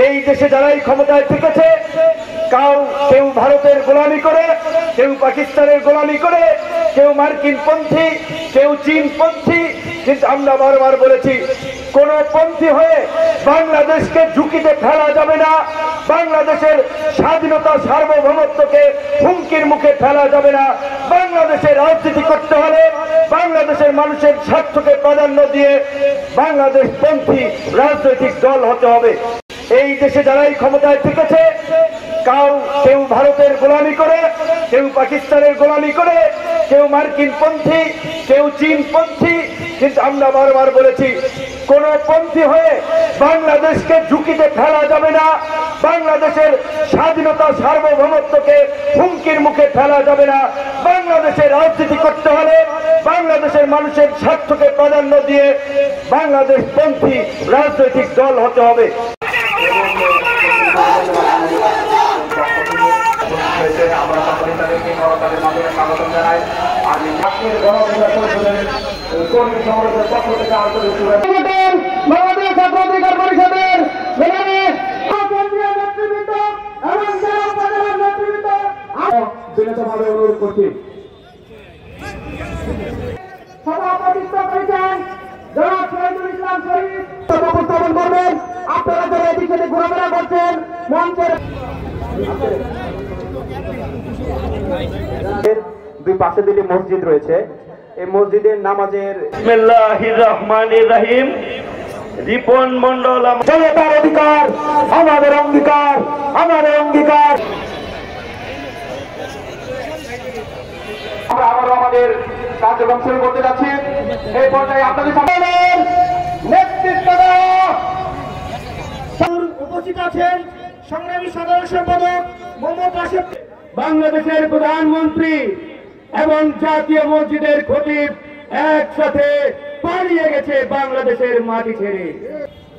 এই দেশে যারাই ক্ষমতায় থেকেছে কেউ ভারতের গোলামি করে, কেউ পাকিস্তানের গোলামি করে, কেউ মার্কিন পন্থী, কেউ চীন পন্থী, কিন্তু আমরা বারবার বলেছি কোন পন্থী হয়ে বাংলাদেশকে ঝুঁকিতে ফেলা যাবে না। বাংলাদেশের স্বাধীনতা সার্বভৌমত্বকে হুমকির মুখে ফেলা যাবে না। বাংলাদেশের রাজনীতি করতে হলে বাংলাদেশের মানুষের স্বার্থকে প্রাধান্য দিয়ে বাংলাদেশ পন্থী রাজনৈতিক দল হতে হবে। এই দেশে যারাই ক্ষমতায় থেকেছে কেউ ভারতের গোলামি করে, কেউ পাকিস্তানের গোলামি করে, কেউ মার্কিন পন্থী, কেউ চীন পন্থী, কিন্তু আমরা বারবার বলেছি কোন পন্থী হয়ে বাংলাদেশকে ঝুঁকিতে ফেলা যাবে না। বাংলাদেশের স্বাধীনতা সার্বভৌমত্বকে হুমকির মুখে ফেলা যাবে না। বাংলাদেশের রাজনীতি করতে হলে বাংলাদেশের মানুষের স্বার্থকে প্রাধান্য দিয়ে বাংলাদেশ পন্থী রাজনৈতিক দল হতে হবে। আমরা সকলে তাদেরকে তাদের মাধ্যমে স্বাগতম জানাই। আমি আজকের গণঅধিকার পরিষদের কর্মী সংগঠনের পক্ষ থেকে আন্তরিক বাংলাদেশ ছাত্র অধিকার পরিষদের বিনীতভাবে অনুরোধ করছি। সভাপতিত্ব করেছেন জনাব শহীদুল ইসলাম শহীদ, উপস্থাপন করবেন। আপনারা যারা এদিক সেদিক ঘোরাফেরা করছেন মঞ্চের দুই পাশে দুটি মসজিদ রয়েছে। এই মসজিদের নামাজের বিসমিল্লাহির রহমানির রহিম। রিপন মন্ডল, জনতার অধিকার আমাদের অঙ্গীকার, আমাদের অঙ্গীকার। আমরা আবারও আমাদের কার্যক্রম শুরু করতে যাচ্ছি। এই পর্যায়ে আপনাদের সামনে নেতৃত্ব উপস্থিত আছেন সংগ্রামী সাধারণ সম্পাদক মোহাম্মদ রাশেদ, বাংলাদেশের প্রধানমন্ত্রী এবং জাতীয় মসজিদের খতিব একসাথে পালিয়ে গেছে বাংলাদেশের মাটি ছেড়ে।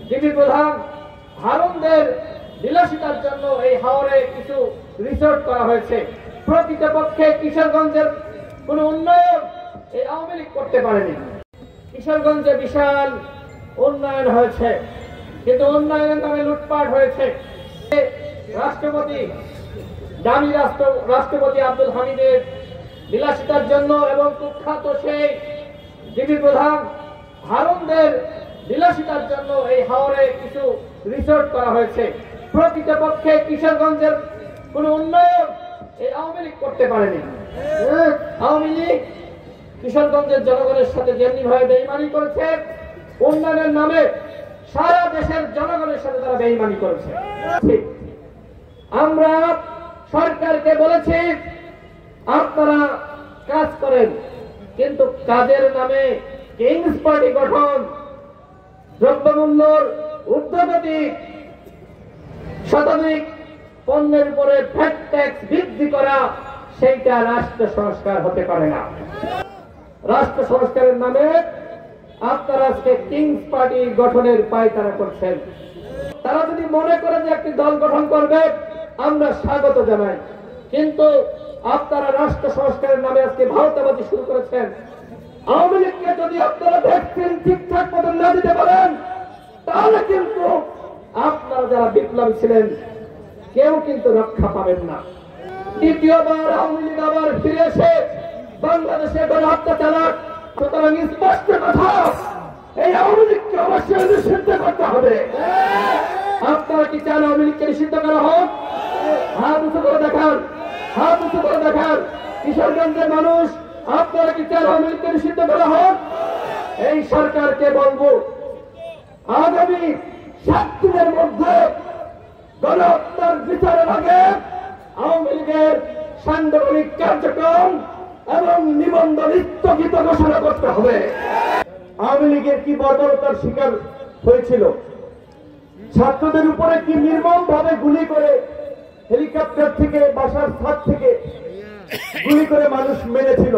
ডিবি প্রধান হারুনদের বিলাসিতার জন্য এই হাওরে কিছু রিসোর্ট করা হয়েছে। প্রকৃতপক্ষে কিশোরগঞ্জের কোন উন্নয়ন এই আওয়ামী লীগ করতে পারেনি। কিশোরগঞ্জে বিশাল উন্নয়ন হয়েছে, কিন্তু উন্নয়নের নামে লুটপাট হয়েছে। রাষ্ট্রপতি দামি রাষ্ট্রপতি আব্দুল হামিদের বিলাসিতার জন্য এবং কুখ্যাত সেই ডিবি প্রধান হারুনদের বিলাসিতার জন্য এই হাওরে কিছু রিসোর্ট করা হয়েছে। প্রকৃতপক্ষে কিশোরগঞ্জের কোন উন্নয়ন এই আওয়ামী লীগ করতে পারেনি। আওয়ামী লীগ কিশোরগঞ্জের জনগণের সাথে যেমনি ভাবে বেইমানি করেছে, উন্নয়নের নামে সারা দেশের জনগণের সাথে তারা বেইমানি করেছে। আমরা সরকারকে বলেছি আপনারা কাজ করেন, কিন্তু কাজের নামে কিংস পার্টি গঠন, দ্রব্যমূল্যর ঊর্ধ্বগতি, শতাধিক পণ্যের উপরে ভ্যাট ট্যাক্স বৃদ্ধি করা, সেইটা রাষ্ট্র সংস্কার হতে পারে না। রাষ্ট্র সংস্কারের নামে আপনারা আজকে কিংস পার্টি গঠনের পায়তারা করছেন। তারা যদি মনে করে যে একটি দল গঠন করবে আমরা স্বাগত জানাই, কিন্তু আপনারা রাষ্ট্র সংস্কারের নামে আজকে ভারতাবাদী শুরু করেছেন। আওয়ামী লীগকে যদি আপনারা ভ্যাকসিন ঠিকঠাক মতো না দিতে পারেন তাহলে কিন্তু আপনারা যারা বিপ্লবী ছিলেন কেউ কিন্তু রক্ষা পাবেন না। দ্বিতীয়বার আওয়ামী লীগ আবার ফিরে এসে বাংলাদেশে গণহত্যা চালাক। সুতরাং স্পষ্ট কথা, এই আওয়ামী লীগকে অবশ্যই নিষিদ্ধ করতে হবে। আপনারা কি চান আওয়ামী লীগকে নিষিদ্ধ করা হোক? হাত উঁচু করে দেখান, হাত উঁচু করে দেখান। কিশোরগঞ্জের মানুষ, আপনারা কি চান আওয়ামী লীগকে নিষিদ্ধ করা হোক? এই সরকারকে বলবো আগামী 7 দিনের মধ্যে গণহত্যার বিচারের আগে আওয়ামী লীগের সাংগঠনিক কার্যক্রম এবং নিবন্ধন স্থগিত ঘোষণা করতে হবে। আওয়ামী লীগের কি বর্বরতার শিকার হয়েছিল, ছাত্রদের উপরে কি নির্মম ভাবে গুলি করে, হেলিকপ্টার থেকে বাসার ছাদ থেকে গুলি করে মানুষ মেরেছিল।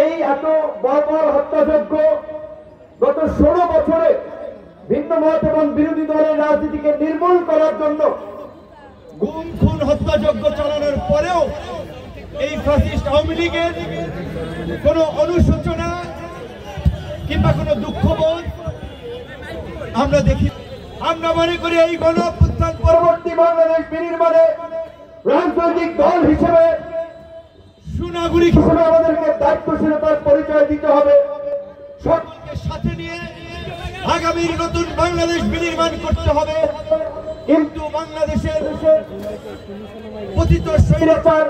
এই এত বর্বর হত্যাযজ্ঞ গত 16 বছরে ভিন্ন মত এবং বিরোধী দলের রাজনীতিকে নির্মূল করার জন্য গুম খুন হত্যাযজ্ঞ চালানোর পরেও এই ফ্যাসিস্ট আওয়ামী লীগের কোন অনুশোচনা কিংবা কোন দুঃখবোধ আমরা দেখি। আমরা মনে করি এই গণঅভ্যুত্থান পরবর্তী বাংলাদেশ বিনির্মাণে রাজনৈতিক দল হিসেবে সুনাগরিক হিসেবে আমাদেরকে দায়িত্বশীলতার পরিচয় দিতে হবে, সকলকে সাথে নিয়ে আগামীর নতুন বাংলাদেশ বিনির্মাণ করতে হবে। কিন্তু বাংলাদেশের পতিত স্বৈরাচার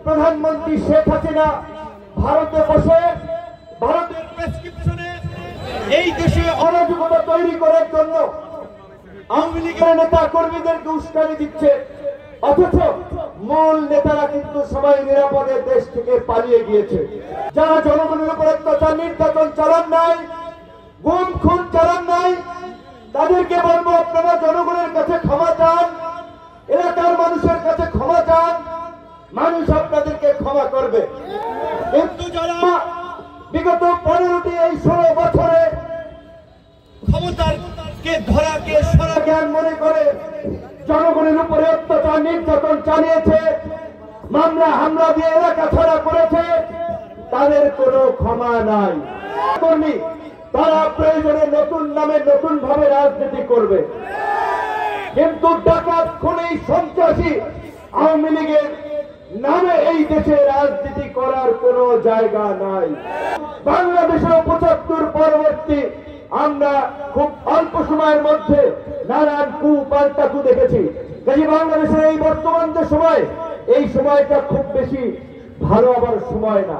প্রধানমন্ত্রী শেখ হাসিনা ভারতে বসে ভারতের প্রেসক্রিপশনে এই দেশে অরাজকতা তৈরি করার জন্য আওয়ামী লীগের নেতা কর্মীদেরকে উস্কানি দিচ্ছে, অথচ মূল নেতারা কিন্তু সবাই নিরাপদে দেশ থেকে পালিয়ে গিয়েছে। যারা জনগণের উপর অত্যাচার নির্যাতন চালান নাই, গুম খুন চালান নাই, তাদেরকে বলবো আপনারা জনগণের কাছে ক্ষমা চান, এলাকার মানুষের কাছে ক্ষমা চান, মানুষ আপনাদেরকে ক্ষমা করবে। কিন্তু যারা বিগত 15টি এই 16 বছরে ক্ষমতাকে ধরাকে সরা জ্ঞান মনে করে জনগণের উপরে অত্যাচার নির্যাতন চালিয়েছে, মামলা হামলা দিয়ে এলাকা ছাড়া করেছে, তাদের কোনো ক্ষমা নাই। কর্মী তারা প্রয়োজনে নতুন নামে নতুন ভাবে রাজনীতি করবে, কিন্তু ডাকাত খুনি সন্ত্রাসী আওয়ামী লীগের নামে এই দেশে রাজনীতি করার কোনো জায়গা নাই। বাংলাদেশের 75 পরবর্তী আমরা খুব অল্প সময়ের মধ্যে নানান পাল্টাকু দেখেছি। কাজে বাংলাদেশের এই বর্তমান যে সময়, এই সময়টা খুব বেশি ভালো আবার সময় না।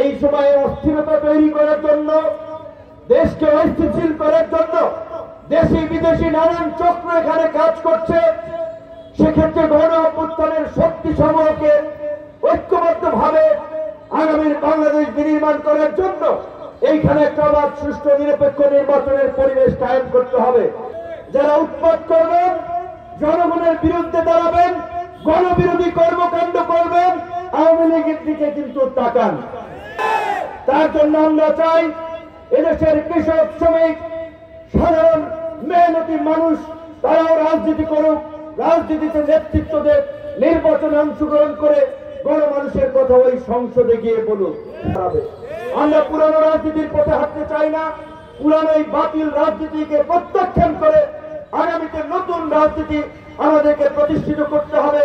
এই সময়ে অস্থিরতা তৈরি করার জন্য, দেশকে অস্থিতিশীল করার জন্য দেশি বিদেশি নানান চক্র এখানে কাজ করছে। সেক্ষেত্রে গণঅভ্যুত্থানের শক্তি সমূহকে ঐক্যবদ্ধ ভাবে আগামীর বাংলাদেশ বিনির্মাণ করার জন্য এইখানে একটা আবার সুষ্ঠু নিরপেক্ষ নির্বাচনের পরিবেশ কায়েম করতে হবে। যারা উৎপাত করবেন, জনগণের বিরুদ্ধে দাঁড়াবেন, গণবিরোধী কর্মকাণ্ড করবেন, আওয়ামী লীগের দিকে কিন্তু তাকান। তার জন্য আমরা চাই এদেশের কৃষক, শ্রমিক, সাধারণ মেহনতি মানুষ তারাও রাজনীতি করুক, রাজনীতিতে নেতৃত্ব দেয়, নির্বাচনে অংশগ্রহণ করে গণমানুষের কথা ওই সংসদে গিয়ে বলুক। আমরা পুরানো রাজনীতির পথে হাঁটতে চাই না। পুরানো এই বাতিল রাজনীতিকে প্রত্যাখ্যান করে আগামীতে নতুন রাজনীতি আমাদেরকে প্রতিষ্ঠিত করতে হবে।